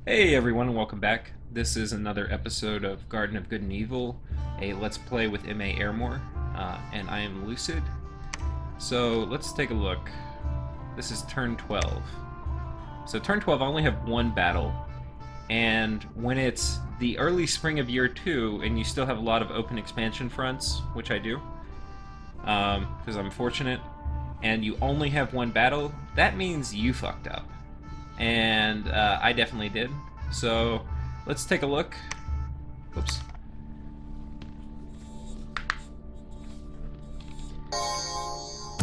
Hey everyone, and welcome back. This is another episode of Garden of Good and Evil, a Let's Play with MA-Ermor, and I am Lucid. So let's take a look. This is turn 12. So turn 12, I only have one battle, and when it's the early spring of year 2 and you still have a lot of open expansion fronts, which I do, because I'm fortunate, and you only have one battle, that means you fucked up. And I definitely did. So let's take a look. Oops.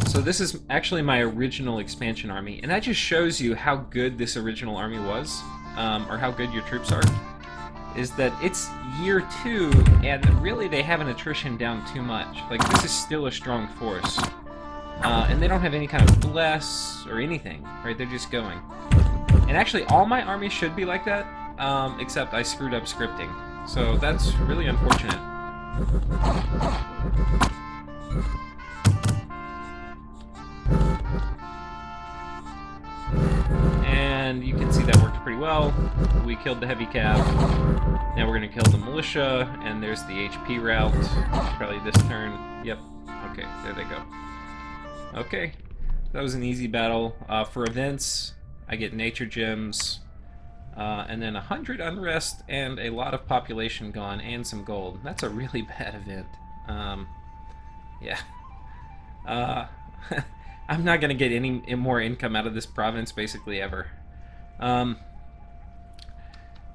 So this is actually my original expansion army, and that just shows you how good this original army was, or how good your troops are. Is that it's year 2, and really they haven't attrition down too much. Like, this is still a strong force. And they don't have any kind of bless or anything, right? They're just going. And actually, all my armies should be like that, except I screwed up scripting. So that's really unfortunate. And you can see that worked pretty well. We killed the heavy cav. Now we're going to kill the militia, and there's the HP route. Probably this turn. Yep. Okay, there they go. Okay, that was an easy battle. For events, I get nature gems, and then 100 unrest and a lot of population gone and some gold. That's a really bad event. Yeah. I'm not going to get any more income out of this province basically ever.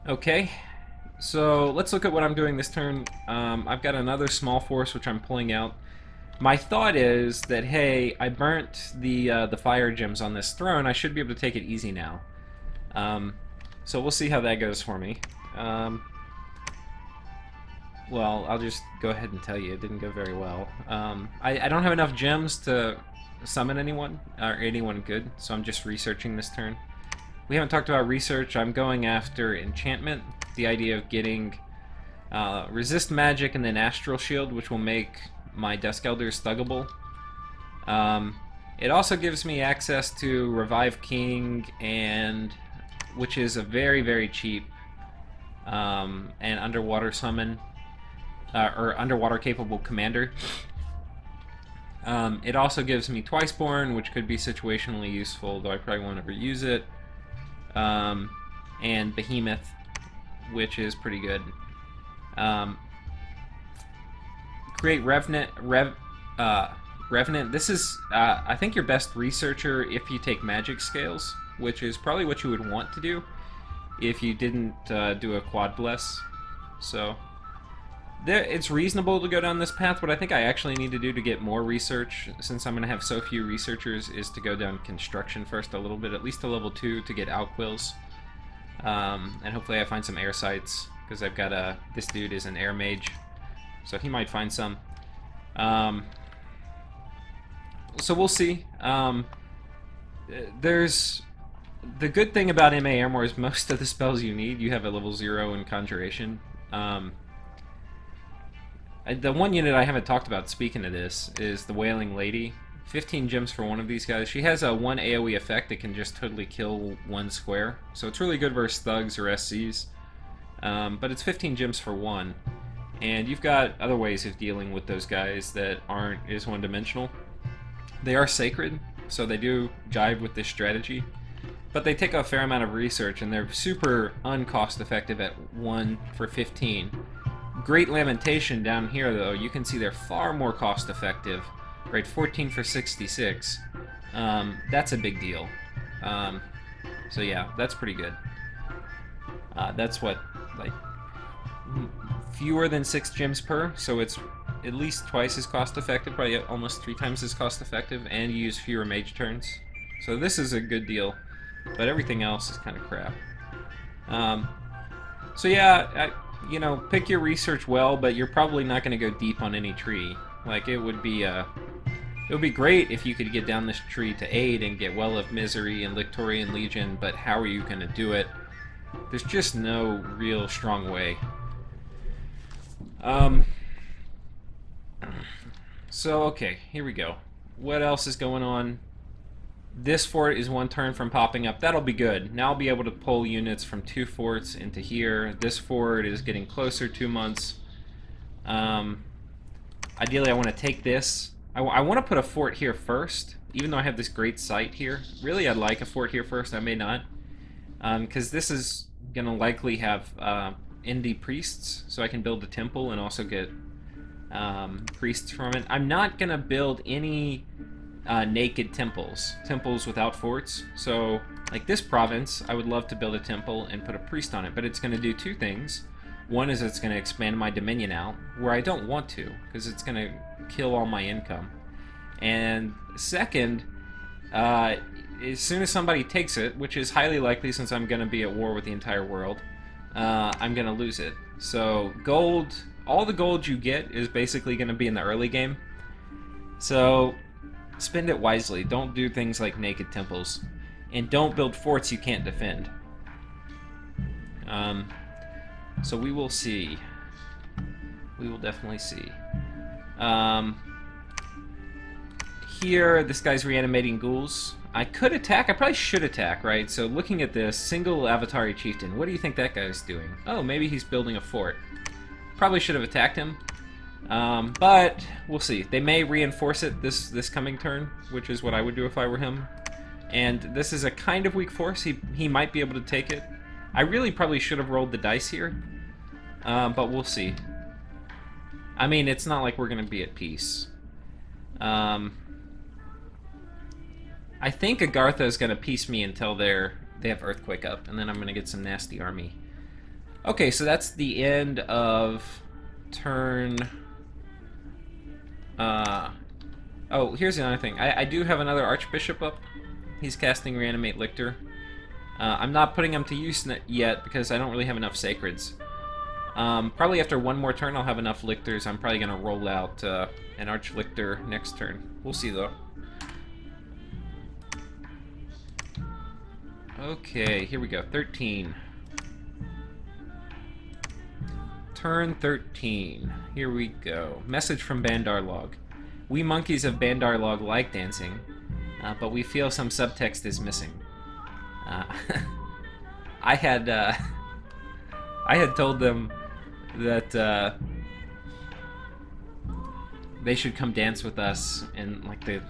Okay, so let's look at what I'm doing this turn. I've got another small force which I'm pulling out. My thought is that, hey, I burnt the fire gems on this throne. I should be able to take it easy now. So we'll see how that goes for me. Well, I'll just go ahead and tell you it didn't go very well. I don't have enough gems to summon anyone, or anyone good, so I'm just researching this turn. We haven't talked about research. I'm going after enchantment, the idea of getting resist magic and then astral shield, which will make my Dusk Elders thuggable. It also gives me access to Revive King, and which is a very, very cheap and underwater summon, or underwater capable commander. It also gives me Twiceborn, which could be situationally useful, though I probably won't ever use it. And Behemoth, which is pretty good. Create Revenant. This is, I think, your best researcher if you take magic scales, which is probably what you would want to do if you didn't do a quad bless. So it's reasonable to go down this path. What I think I actually need to do to get more research, since I'm going to have so few researchers, is to go down construction first a little bit, at least to level 2 to get outquills. And hopefully I find some air sites, because I've got this dude is an air mage, so he might find some. So we'll see. There's the good thing about MA-Ermor is most of the spells you need, you have at level 0 in Conjuration. The one unit I haven't talked about, speaking of this, is the Wailing Lady. 15 gems for one of these guys. She has a 1 AoE effect that can just totally kill one square, so it's really good versus thugs or SCs. But it's 15 gems for one, and you've got other ways of dealing with those guys that aren't as one-dimensional. They are sacred, so they do jive with this strategy, but they take a fair amount of research, and they're super uncost-effective at 1 for 15. Great Lamentation down here, though, you can see they're far more cost-effective. Right, 14 for 66. That's a big deal. So yeah, that's pretty good. That's what, like, fewer than 6 gems per, so it's at least twice as cost-effective, probably almost 3 times as cost-effective, and you use fewer mage turns. So this is a good deal, but everything else is kind of crap. So yeah, you know, pick your research well, but you're probably not going to go deep on any tree. Like, it would be great if you could get down this tree to 8 and get Well of Misery and Lictorian Legion, but how are you going to do it? There's just no real strong way. So, okay, here we go. What else is going on? This fort is 1 turn from popping up. That'll be good. Now I'll be able to pull units from 2 forts into here. This fort is getting closer, 2 months. Ideally, I want to take this. I want to put a fort here first, even though I have this great site here. Really, I'd like a fort here first. I may not. Because this is going to likely have indie priests, so I can build a temple and also get priests from it. I'm not going to build any naked temples without forts. So, like this province, I would love to build a temple and put a priest on it, but it's going to do 2 things. One is it's going to expand my dominion out, where I don't want to, because it's going to kill all my income. And second, as soon as somebody takes it, which is highly likely since I'm going to be at war with the entire world, I'm going to lose it. So gold, all the gold you get is basically going to be in the early game. So spend it wisely. Don't do things like naked temples. And don't build forts you can't defend. So we will see. We will definitely see. Here, this guy's reanimating ghouls. I could attack. I probably should attack, right? So looking at this, single Avatari Chieftain. What do you think that guy's doing? Oh, maybe he's building a fort. Probably should have attacked him. But we'll see. They may reinforce it this coming turn, which is what I would do if I were him. And this is a kind of weak force. He might be able to take it. I really probably should have rolled the dice here. But we'll see. I mean, it's not like we're going to be at peace. I think Agartha is going to piece me until they have Earthquake up, and then I'm going to get some nasty army. Okay, so that's the end of turn... Oh, here's the other thing. I do have another Archbishop up. He's casting Reanimate Lictor. I'm not putting him to use yet because I don't really have enough Sacreds. Probably after 1 more turn I'll have enough Lictors. I'm probably going to roll out an Arch-Lictor next turn. We'll see, though. Okay, here we go. 13. Turn 13. Here we go. Message from Bandar Log. We monkeys of Bandar Log like dancing, but we feel some subtext is missing. I had told them that they should come dance with us in like the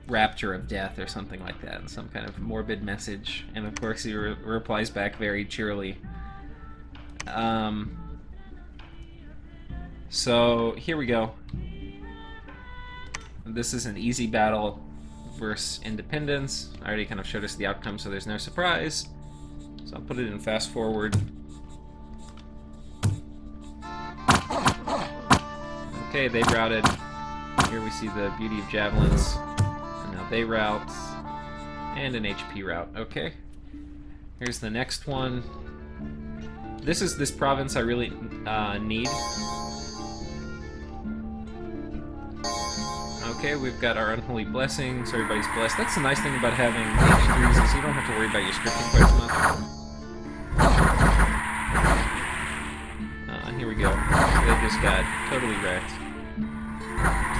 rapture of death or something like that, some kind of morbid message, and of course he replies back very cheerily. So here we go. This is an easy battle versus Independence. I already kind of showed us the outcome, so there's no surprise. So I'll put it in fast forward. Okay, they routed. Here we see the beauty of javelins. And now they route. And an HP route. Okay. Here's the next one. This is this province I really need. Okay, we've got our Unholy Blessing, so everybody's blessed. That's the nice thing about having H3s is you don't have to worry about your scripting quite so much. Here we go. They just got totally wrecked.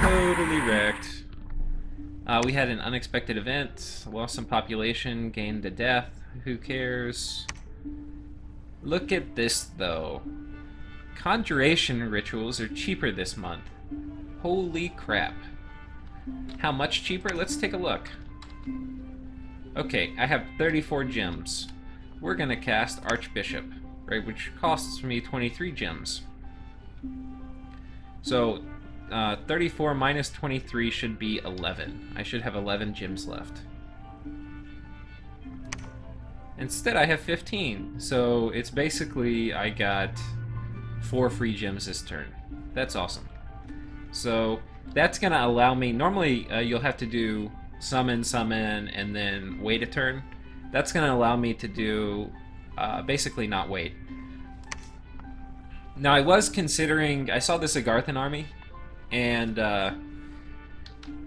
Totally wrecked. We had an unexpected event. Lost some population, gained a death. Who cares? Look at this, though. Conjuration rituals are cheaper this month. Holy crap. How much cheaper? Let's take a look. Okay, I have 34 gems. We're gonna cast Archbishop, right, which costs me 23 gems. So, 34 minus 23 should be 11. I should have 11 gems left. Instead, I have 15. So, it's basically, I got 4 free gems this turn. That's awesome. So, that's going to allow me... Normally, you'll have to do summon, and then wait a turn. That's going to allow me to do... basically not wait. Now, I was considering... I saw this Agarthan army, and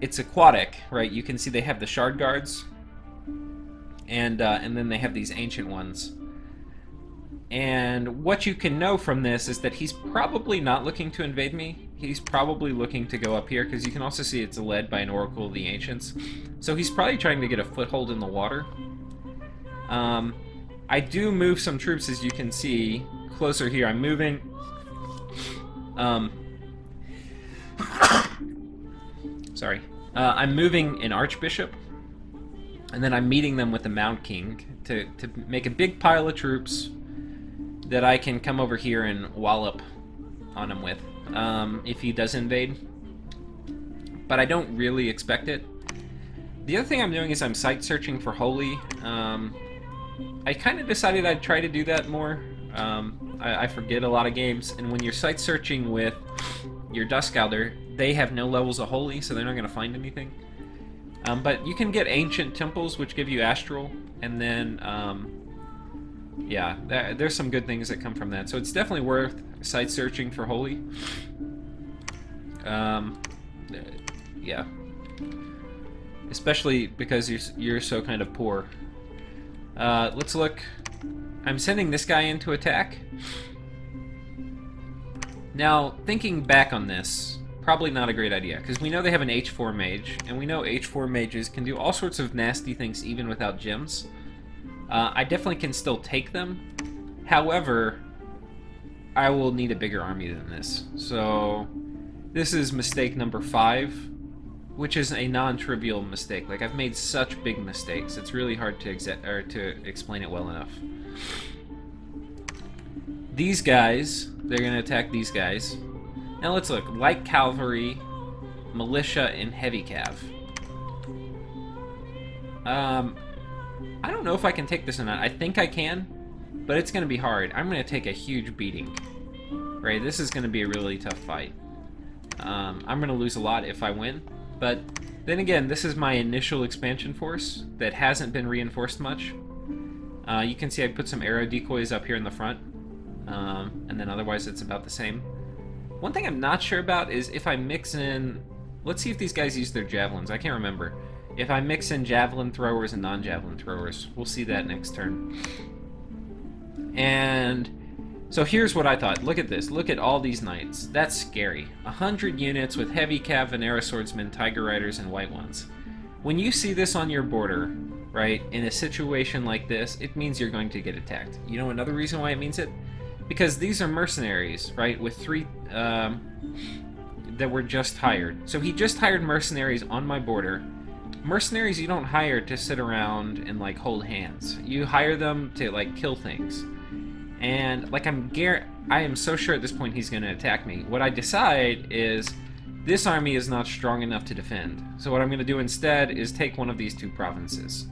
it's aquatic, right? You can see they have the Shard Guards, and then they have these Ancient Ones. And what you can know from this is that he's probably not looking to invade me. he's probably looking to go up here, because you can also see it's led by an Oracle of the Ancients. So he's probably trying to get a foothold in the water. I do move some troops, as you can see, closer here. I'm moving... sorry. I'm moving an Archbishop, and then I'm meeting them with the Mound King to make a big pile of troops that I can come over here and wallop on him with, if he does invade. But I don't really expect it. The other thing I'm doing is I'm site searching for Holy. I kind of decided I'd try to do that more. I forget a lot of games, and when you're site searching with your Dusk Elder, they have no levels of Holy, so they're not going to find anything. But you can get Ancient Temples, which give you Astral, and then, yeah, there's some good things that come from that. So it's definitely worth site searching for Holy. Yeah. Especially because you're so kind of poor. Let's look. I'm sending this guy in to attack. Now, thinking back on this, probably not a great idea, because we know they have an H4 mage, and we know H4 mages can do all sorts of nasty things even without gems. I definitely can still take them. However, I will need a bigger army than this. So, this is mistake number 5, which is a non-trivial mistake. Like, I've made such big mistakes, it's really hard to explain it well enough. These guys, they're going to attack these guys. Now let's look. Light Cavalry, Militia, and Heavy Cav. I don't know if I can take this or not. I think I can, but it's going to be hard. I'm going to take a huge beating. Right, this is going to be a really tough fight. I'm going to lose a lot if I win, but then again, this is my initial expansion force that hasn't been reinforced much. You can see I put some arrow decoys up here in the front, and then otherwise it's about the same. One thing I'm not sure about is if I mix in... Let's see if these guys use their javelins. I can't remember. If I mix in javelin throwers and non-javelin throwers. We'll see that next turn. And so here's what I thought. Look at this. Look at all these knights. That's scary. 100 units with heavy cav, Venera swordsmen, tiger riders, and white ones. When you see this on your border, right, in a situation like this, it means you're going to get attacked. You know another reason why it means it? Because these are mercenaries, right, with 3 that were just hired. So he just hired mercenaries on my border. Mercenaries you don't hire to sit around and, like, hold hands. You hire them to, like, kill things. And, like, I am so sure at this point he's going to attack me. What I decide is this army is not strong enough to defend. So what I'm going to do instead is take one of these 2 provinces.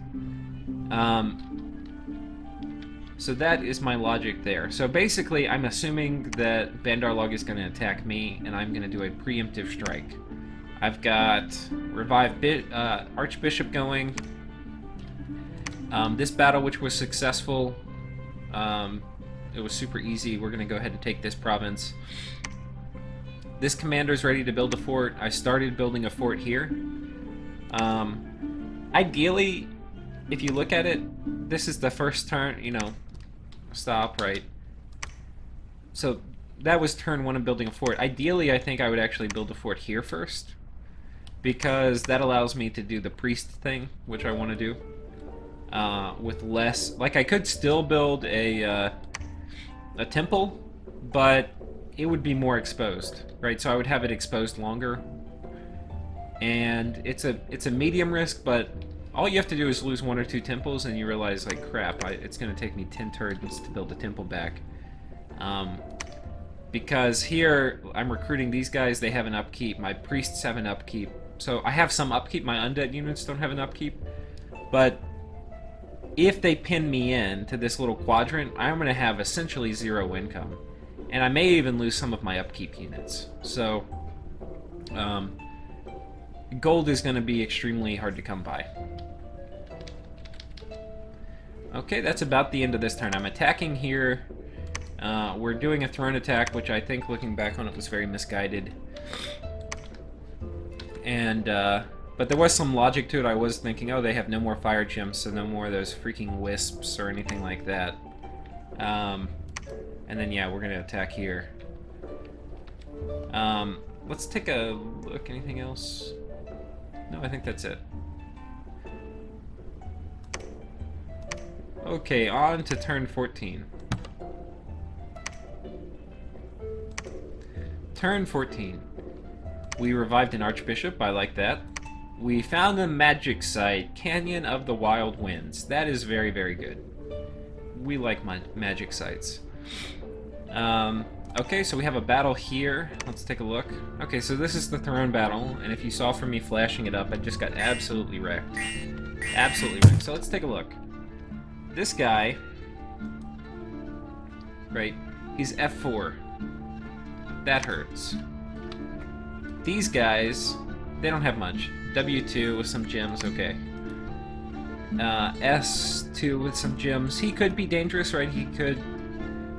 So that is my logic there. So basically, I'm assuming that Bandar Log is going to attack me, and I'm going to do a preemptive strike. I've got Revive Archbishop going. This battle, which was successful, it was super easy. We're going to go ahead and take this province. This commander's ready to build a fort. I started building a fort here. Ideally, if you look at it, this is the first turn, you know, stop, right? So that was turn 1 of building a fort. Ideally, I think I would actually build a fort here first, because that allows me to do the priest thing, which I want to do, with less... Like, I could still build a temple, but it would be more exposed, right? So I would have it exposed longer, and it's a medium risk, but all you have to do is lose 1 or 2 temples, and you realize, like, crap, it's going to take me 10 turns to build a temple back. Because here, I'm recruiting these guys, they have an upkeep, my priests have an upkeep. So I have some upkeep, my undead units don't have an upkeep. But if they pin me in to this little quadrant, I'm going to have essentially 0 income. And I may even lose some of my upkeep units. So, gold is going to be extremely hard to come by. Okay, that's about the end of this turn. I'm attacking here. We're doing a throne attack, which I think, looking back on it, was very misguided. And, but there was some logic to it. I was thinking, oh, they have no more fire gems, so no more of those freaking wisps or anything like that. And then, yeah, we're going to attack here. Let's take a look. Anything else? No, I think that's it. Okay, on to turn 14. Turn 14. We revived an Archbishop, I like that. We found a magic site, Canyon of the Wild Winds. That is very, very good. We like magic sites. Okay, so we have a battle here. Let's take a look. Okay, so this is the throne battle, and if you saw from me flashing it up, I just got absolutely wrecked. Absolutely wrecked. So let's take a look. This guy, right, he's F4. That hurts. These guys, they don't have much. W2 with some gems, okay. S2 with some gems. He could be dangerous, right? He could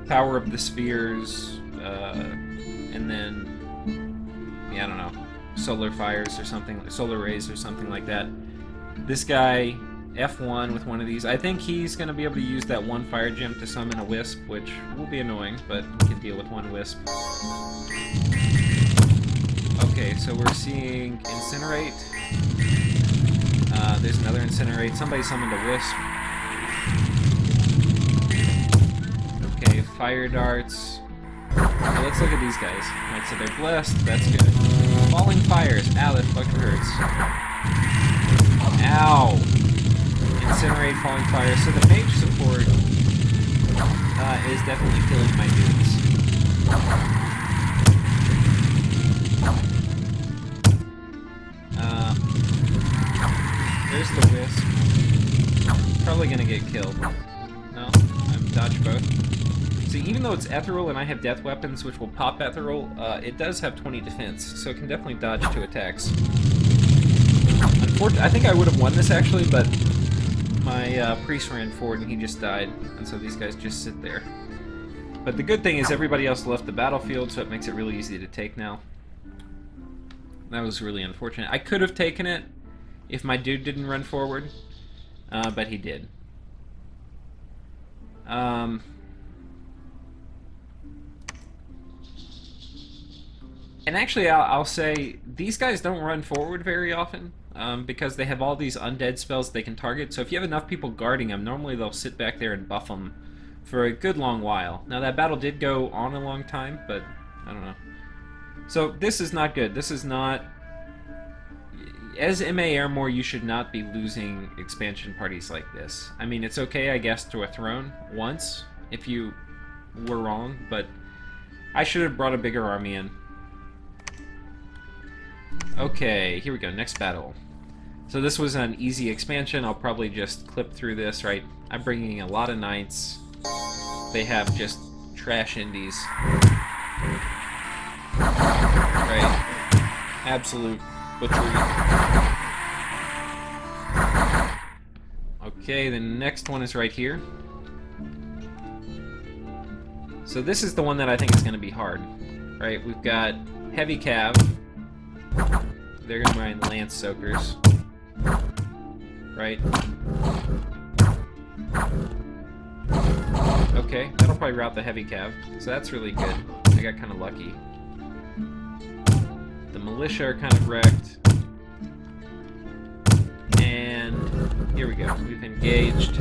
power up the spheres, and then, yeah, I don't know, solar fires or something, solar rays or something like that. This guy, F1 with one of these. I think he's going to be able to use that one fire gem to summon a wisp, which will be annoying, but we can deal with one wisp. Okay, so we're seeing Incinerate. There's another Incinerate. Somebody summoned a wisp. Okay, fire darts. Okay, let's look at these guys. Alright, so they're blessed. That's good. Falling fires. Ow, that fucking hurts. Ow! Incinerate, falling fire. So the mage support is definitely killing my dudes. There's the wisp. Probably gonna get killed. No, I'm dodge both. See, even though it's ethereal and I have death weapons which will pop ethereal, it does have 20 defense, so it can definitely dodge 2 attacks. Unfortunately, I think I would have won this actually, but my priest ran forward and he just died, and so these guys just sit there. But the good thing is everybody else left the battlefield, so it makes it really easy to take now. That was really unfortunate. I could have taken it if my dude didn't run forward, but he did. And actually, I'll say, these guys don't run forward very often, because they have all these undead spells they can target, so if you have enough people guarding them, normally they'll sit back there and buff them for a good long while. Now, that battle did go on a long time, but I don't know. So, this is not good. This is not... As MA-Ermor, you should not be losing expansion parties like this. I mean, it's okay, I guess, to a throne once, if you were wrong, but I should have brought a bigger army in. Okay, here we go, next battle. So this was an easy expansion. I'll probably just clip through this, right? I'm bringing a lot of knights. They have just trash indies. Right? Absolute butchery. Okay, the next one is right here. So this is the one that I think is going to be hard. Right, we've got heavy cav. They're going to mine lance soakers. Right? Okay, that'll probably rout the heavy cav. So that's really good. I got kind of lucky. The militia are kind of wrecked. And here we go. We've engaged.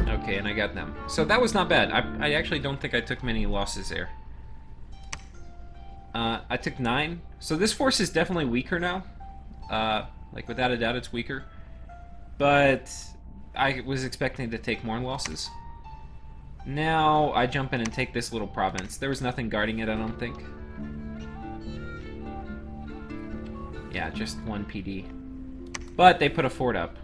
Okay, and I got them. So that was not bad. I actually don't think I took many losses there. I took 9. So this force is definitely weaker now. Like, without a doubt, it's weaker. But I was expecting to take more losses. Now I jump in and take this little province. There was nothing guarding it, I don't think. Yeah, just 1 PD. But they put a fort up.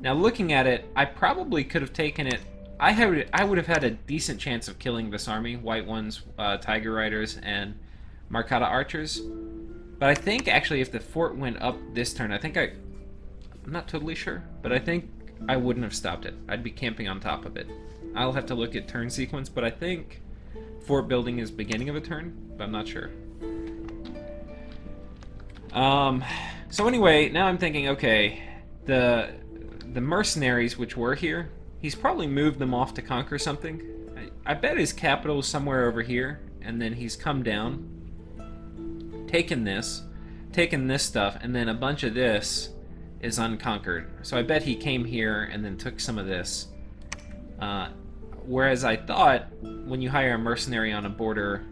Now looking at it, I probably could have taken it. I would have had a decent chance of killing this army. White ones, Tiger Riders, and Marcata Archers. But I think, actually, if the fort went up this turn, I'm not totally sure, but I think I wouldn't have stopped it. I'd be camping on top of it. I'll have to look at turn sequence, but I think fort building is beginning of a turn, but I'm not sure. So anyway, now I'm thinking, okay, the mercenaries which were here, he's probably moved them off to conquer something. I bet his capital is somewhere over here, and then he's come down, taken this stuff, and then a bunch of this is unconquered. So I bet he came here and then took some of this. Whereas I thought when you hire a mercenary on a border,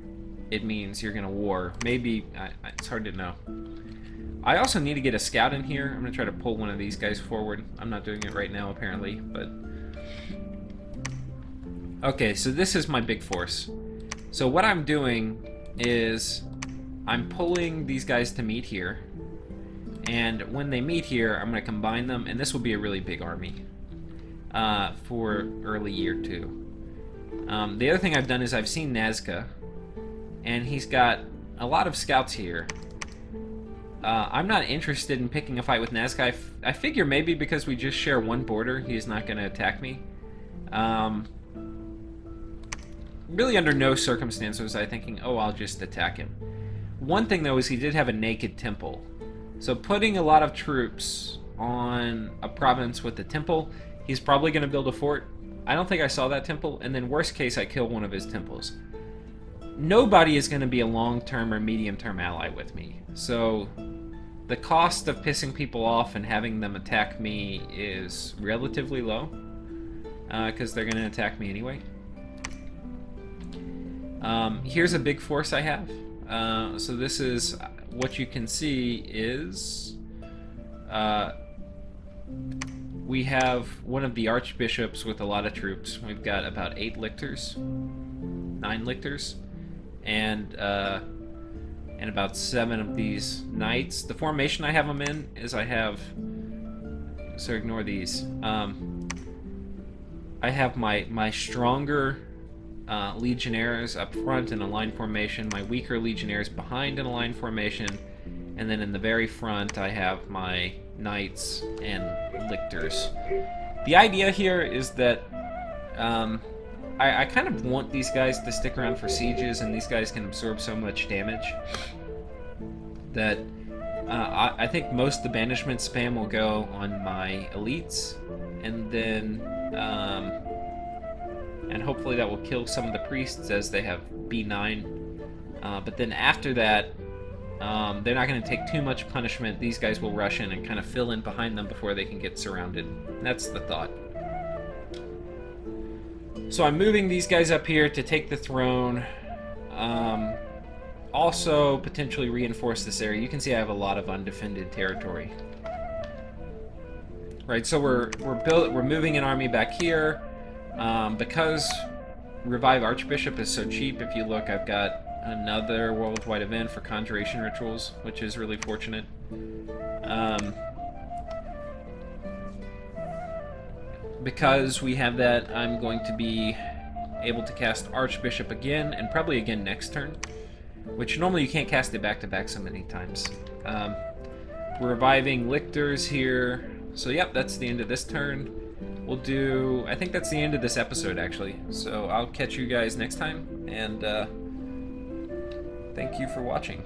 it means you're gonna war. Maybe, it's hard to know. I also need to get a scout in here. I'm gonna try to pull one of these guys forward. I'm not doing it right now apparently, but... Okay, so this is my big force. So what I'm doing is I'm pulling these guys to meet here, and when they meet here, I'm gonna combine them, and this will be a really big army for early year 2. The other thing I've done is I've seen Nazca, and he's got a lot of scouts here. I'm not interested in picking a fight with Nazca. I figure maybe because we just share one border, he's not going to attack me. Really under no circumstance was I thinking, oh, I'll just attack him. One thing, though, is he did have a naked temple. So putting a lot of troops on a province with a temple, he's probably going to build a fort. I don't think I saw that temple, and then worst case, I kill one of his temples. Nobody is going to be a long-term or medium-term ally with me. So the cost of pissing people off and having them attack me is relatively low, because they're going to attack me anyway. Here's a big force I have. So this is what you can see is we have one of the archbishops with a lot of troops. We've got about 8 lictors, 9 lictors, and about 7 of these knights. The formation I have them in is I have, so ignore these. I have my stronger legionnaires up front in a line formation, my weaker legionnaires behind in a line formation, and then in the very front I have my knights and lictors. The idea here is that I kind of want these guys to stick around for sieges, and these guys can absorb so much damage that I think most of the banishment spam will go on my elites, and then and hopefully that will kill some of the priests as they have B9. But then after that, they're not going to take too much punishment. These guys will rush in and kind of fill in behind them before they can get surrounded. That's the thought. So I'm moving these guys up here to take the throne. Also potentially reinforce this area. You can see I have a lot of undefended territory. Right, so we're moving an army back here. Because Revive Archbishop is so cheap, if you look, I've got another worldwide event for conjuration rituals, which is really fortunate. Because we have that, I'm going to be able to cast Archbishop again, and probably again next turn, which normally you can't cast it back-to-back so many times. We're reviving lictors here, so yep, that's the end of this turn. We'll do, I think that's the end of this episode, actually. So I'll catch you guys next time, and thank you for watching.